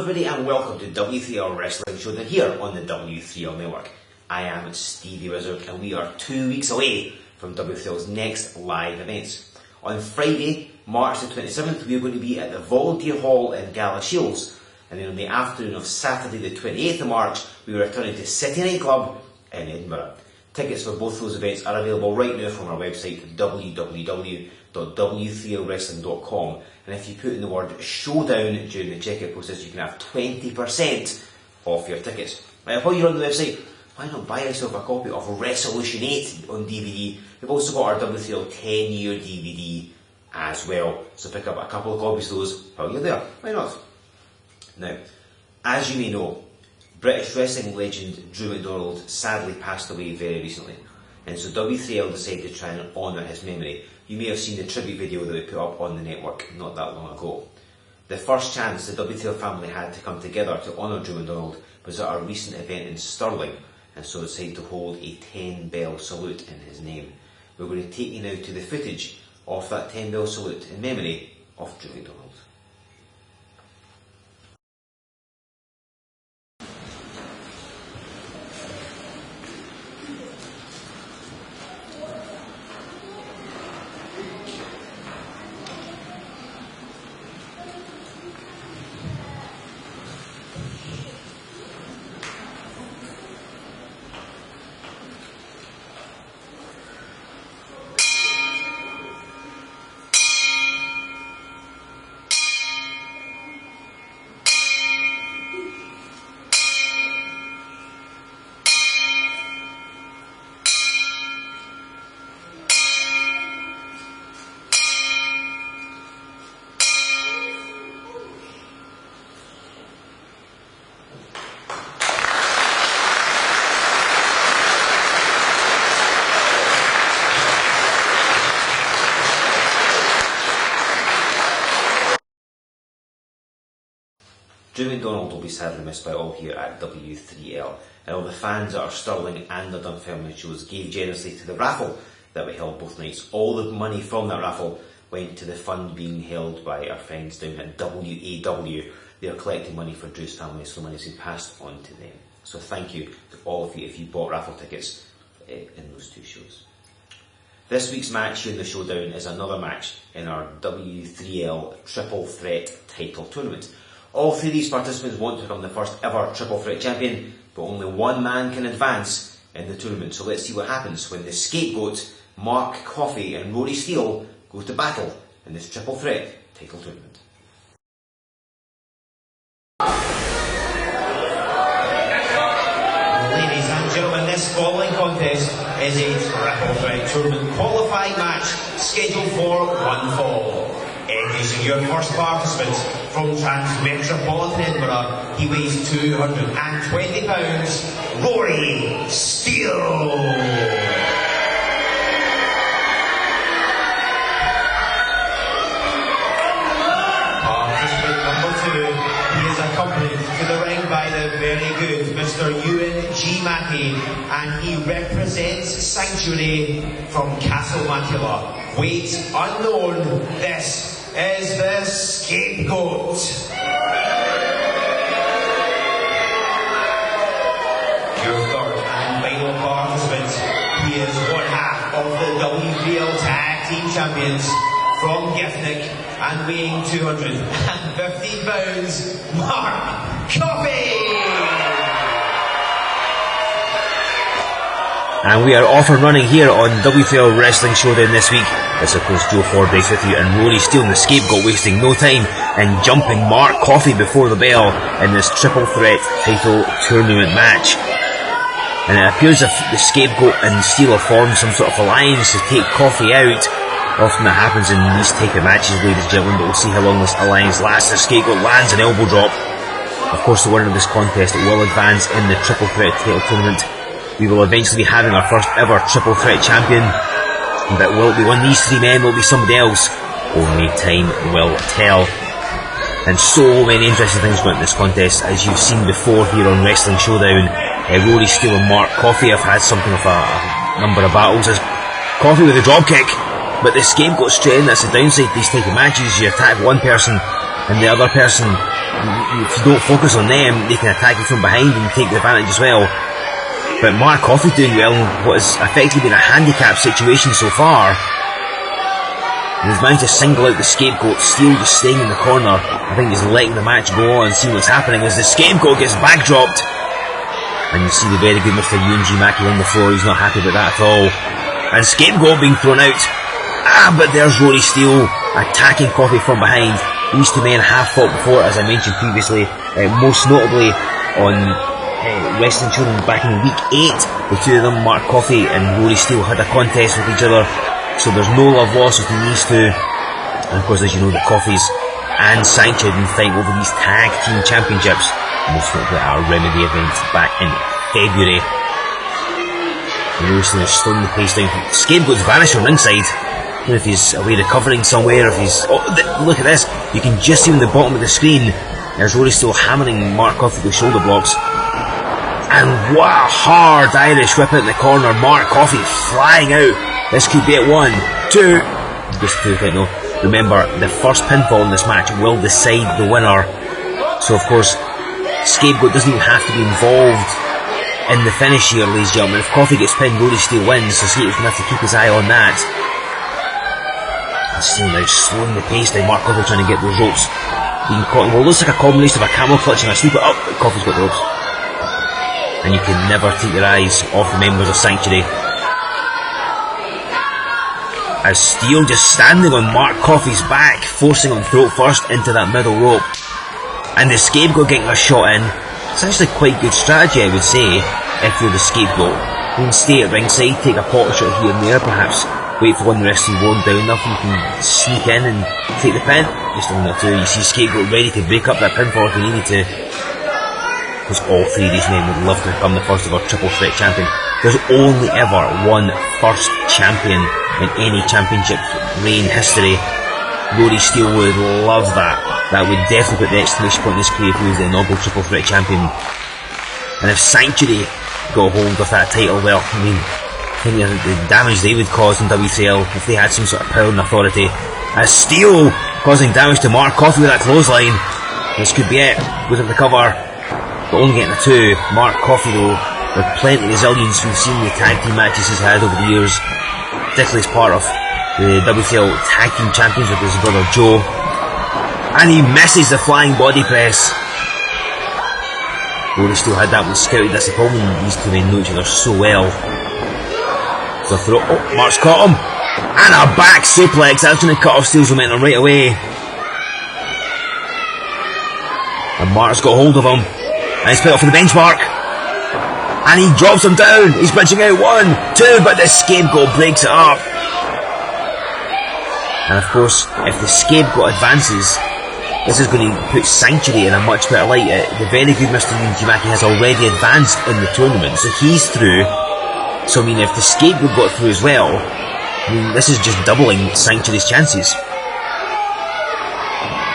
everybody and welcome to W3L Wrestling Showdown here on the W3L network. I am Stevie Wizard and we are 2 weeks away from W3L's next live events. On Friday, March the 27th, we are going to be at the Volunteer Hall in Galashiels, and then on the afternoon of Saturday the 28th of March, we are returning to City Night Club in Edinburgh. Tickets for both those events are available right now from our website www.w3lwrestling.com, and if you put in the word showdown during the checkout process, you can have 20% off your tickets. Now, while you're on the website, why not buy yourself a copy of Resolution 8 on DVD? We've also got our W3L 10-year DVD as well, so pick up a couple of copies of those while you're there. Why not? Now, as you may know, British wrestling legend Drew McDonald sadly passed away very recently, and so W3L decided to try and honour his memory. You may have seen the tribute video that we put up on the network not that long ago. The first chance the W3L family had to come together to honour Drew McDonald was at our recent event in Stirling, and so decided to hold a 10-bell salute in his name. We're going to take you now to the footage of that 10-bell salute in memory of Drew McDonald. Drew McDonald will be sadly missed by all here at W3L, and all the fans at our Stirling and the Dunfermline shows gave generously to the raffle that we held both nights. All the money from that raffle went to the fund being held by our friends down at WAW. They are collecting money for Drew's family, so money has been passed on to them. So thank you to all of you if you bought raffle tickets in those two shows. This week's match here in the showdown is another match in our W3L Triple Threat title tournament. All three of these participants want to become the first ever Triple Threat champion, but only one man can advance in the tournament. So let's see what happens when the Scapegoat, Mark Coffey and Rory Steel go to battle in this Triple Threat title tournament. Ladies and gentlemen, this following contest is a Triple Threat tournament qualifying match scheduled for one fall. Introducing your first participant from Trans-Metropolitan Edinburgh, he weighs 220 pounds, Rory Steel. Participant number 2, he is accompanied to the ring by the very good Mr. Ewan G. Mackey, and he represents Sanctuary from Castlemacula. Weight unknown, this is the Scapegoat. Your third and final participant, he is one half of the W3L Tag Team Champions from Giffnock and weighing 250 pounds, Mark Coffey. And we are off and running here on W3L Wrestling Showdown this week. As of course, Joe Fordyce with you, and Rory Steel and the Scapegoat wasting no time in jumping Mark Coffey before the bell in this Triple Threat title tournament match. And it appears as if the Scapegoat and Steel have formed some sort of alliance to take Coffey out. Often that happens in these type of matches, ladies and gentlemen, but we'll see how long this alliance lasts. The Scapegoat lands an elbow drop. Of course, the winner of this contest will advance in the Triple Threat title tournament. We will eventually be having our first ever Triple Threat champion. But will it be one of these three men? Will it be somebody else? Only time will tell. And so many interesting things going on in this contest, as you've seen before here on Wrestling Showdown. Rory Steel and Mark Coffey have had something of a number of battles. As Coffey with a dropkick, but the Scapegoat straight in. That's the downside of these type of matches. You attack one person and the other person if you don't focus on them, they can attack you from behind and take the advantage as well. But Mark Coffey doing well in what has effectively been a handicap situation so far. And he's managed to single out the Scapegoat. Steel just staying in the corner. I think he's letting the match go on, seeing what's happening as the Scapegoat gets backdropped. And you see the very good Mr. UNG Mackie on the floor. He's not happy about that at all. And Scapegoat being thrown out. But there's Rory Steel attacking Coffey from behind. These two men have fought before, as I mentioned previously, most notably on Wrestling Showdown back in week 8. The two of them, Mark Coffey and Rory Steel, had a contest with each other. So there's no love lost between these two. And of course, as you know, the Coffeys and Sanctuary have been fighting over these tag team championships. Most notably at our Remedy event back in February. Rory Steel is slowing the pace down. Scapegoat's vanished from ringside. I don't know if he's away recovering somewhere, if he's... look at this. You can just see on the bottom of the screen, there's Rory Steel hammering Mark Coffey with shoulder blocks. And what a hard Irish whip out in the corner. Mark Coffey flying out. This could be it. 1, 2. Just 2, I know. Remember, the first pinfall in this match will decide the winner. So of course, Scapegoat doesn't even have to be involved in the finish here, ladies and gentlemen. If Coffey gets pinned, Rory Steel wins, so Scapegoat's going to have to keep his eye on that. Steel now slowing the pace down. Mark Coffey trying to get those ropes. Being caught. Well, it looks like a combination of a camel clutch and a sleeper. Oh, Coffey's got the ropes. And you can never take your eyes off the members of Sanctuary. As Steel just standing on Mark Coffey's back, forcing him throat first into that middle rope. And the Scapegoat getting a shot in. It's actually quite good strategy, I would say, if you're the Scapegoat. You can stay at ringside, take a pot shot here and there, perhaps wait for one rest to be worn down enough, you can sneak in and take the pin. Just a minute or two, you see Scapegoat ready to break up that pinfall if he needed to. Because all three of these men would love to become the first ever triple threat champion. There's only ever one first champion in any championship reign history. Rory Steel would love that. That would definitely put the exclamation point in his career if he was the inaugural triple threat champion. And if Sanctuary got hold of that title, well, I mean, think of the damage they would cause in W3L if they had some sort of power and authority. As Steel causing damage to Mark Coffey with that clothesline. This could be it. Goes up the cover, but only getting a 2. Mark Coffey though, with plenty of resilience. We've seen the tag team matches he's had over the years, particularly as part of the W3L tag team champions with his brother Joe. And he misses the flying body press. Rory Steel had that one scouted. That's the problem. These two men know each other so well. The throw. Oh, Mark's caught him. And a back suplex. That's going to cut off Steel's momentum right away. And Mark's got hold of him. And he's put up for the bench mark. And he drops him down. He's punching out 1, 2, but the Scapegoat breaks it up. And of course, if the Scapegoat advances, this is going to put Sanctuary in a much better light. The very good Mr. Yunjimaki has already advanced in the tournament, so he's through. So I mean, if the Scapegoat got through as well, I mean, this is just doubling Sanctuary's chances.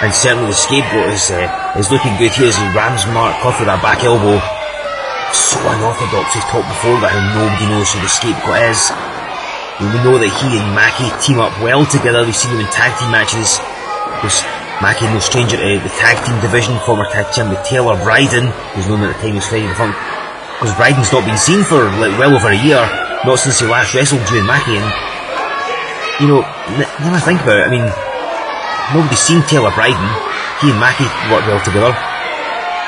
And certainly the Scapegoat is looking good here as he rams Mark Coffey with that back elbow. So unorthodox. We've talked before about how nobody knows who the Scapegoat is. We know that he and Mackie team up well together. We've seen them in tag team matches. Because Mackie, no stranger to the tag team division, former tag team with Taylor Bryden, who's known at the time as Freddie the Funk. Because Bryden's not been seen for like well over a year, not since he last wrestled Drew and Mackie. And you know, now I think about it, I mean, nobody's seen Taylor Bryden. He and Mackie work well together.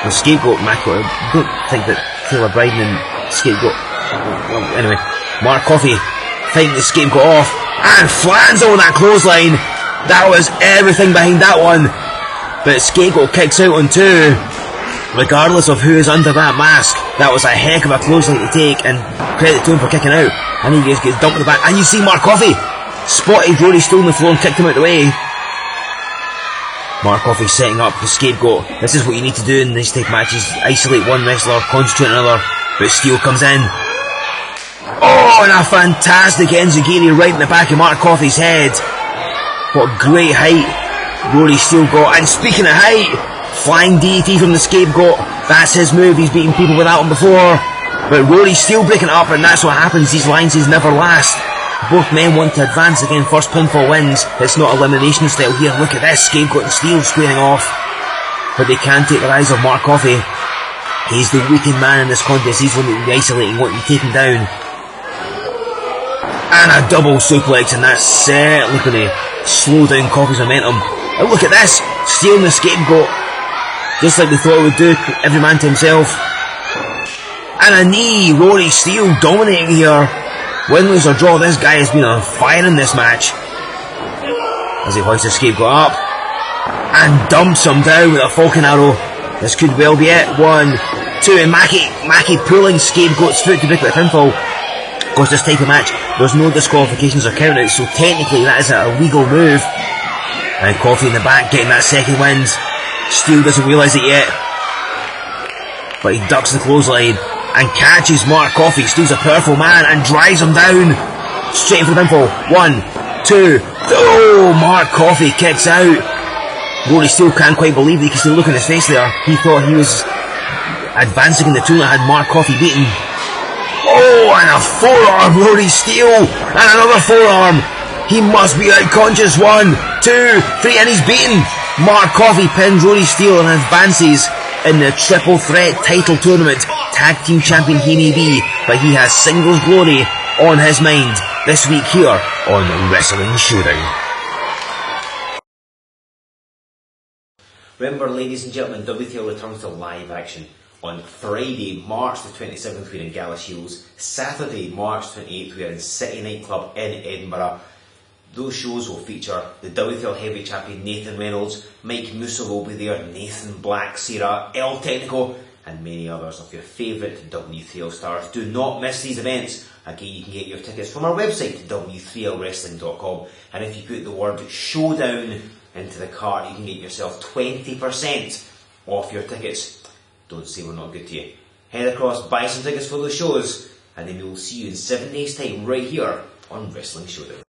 The Scapegoat, Mackie, I don't think that Taylor Bryden and Scapegoat. Well, anyway, Mark Coffey fighting the Scapegoat off and flans on that clothesline. That was everything behind that one. But Scapegoat kicks out on 2. Regardless of who is under that mask, that was a heck of a clothesline to take, and credit to him for kicking out. And he just gets dumped in the back. And you see Mark Coffey spotted Rory Steel on the floor and kicked him out of the way. Mark Coffey setting up the Scapegoat. This is what you need to do in these type matches. Isolate one wrestler, concentrate on another. But Steel comes in. Oh, and a fantastic enziguri right in the back of Mark Coffey's head. What great height Rory Steel got. And speaking of height, flying DDT from the Scapegoat. That's his move. He's beaten people with that one before. But Rory Steel breaking it up, and that's what happens. These alliances never last. Both men want to advance again. First pinfall wins. It's not elimination style here. Look at this. Scapegoat and Steel squaring off. but they can't take their eyes off Mark Coffey. He's the weakened man in this contest. He's one that will be isolating, wanting to take him down. And a double suplex, and that's certainly going to slow down Coffey's momentum. And look at this, Steel and the Scapegoat, just like they thought it would do, every man to himself. And a knee, Rory Steel dominating here. Win, lose or draw, this guy has been on fire in this match. As he hoists the Scapegoat up, and dumps him down with a falcon arrow. This could well be it. 1, 2, and Mackie pulling Scapegoat's foot to break the pinfall. Of course, this type of match, there's no disqualifications or countouts, so technically that is a legal move. And Coffey in the back getting that second wind. Steel doesn't realise it yet, but he ducks the clothesline and catches Mark Coffey. Steel's a powerful man and drives him down straight for the pinfall. 1, 2, oh! Mark Coffey kicks out. Rory Steel can't quite believe that. You can see the look on his face there. He thought he was advancing in the tournament, had Mark Coffey beaten. Oh, and a forearm, Rory Steel, and another forearm. He must be unconscious. 1, 2, 3, and he's beaten. Mark Coffey pins Rory Steel and advances in the triple threat title tournament. Tag team champion he may be, but he has singles glory on his mind this week here on Wrestling Showdown. Remember, ladies and gentlemen, W3L returns to live action on Friday, March the 27th, we're in Gala Shields. Saturday, March 28th, we're in City Nightclub in Edinburgh. Those shows will feature the W3L Heavyweight Champion Nathan Reynolds, Mike Musa will be there, Nathan Black, Sarah, El Technico, and many others of your favourite W3L stars. Do not miss these events. Again, you can get your tickets from our website, W3LWrestling.com, and if you put the word Showdown into the cart, you can get yourself 20% off your tickets. Don't say we're not good to you. Head across, buy some tickets for those shows, and then we will see you in 7 days' time right here on Wrestling Showdown.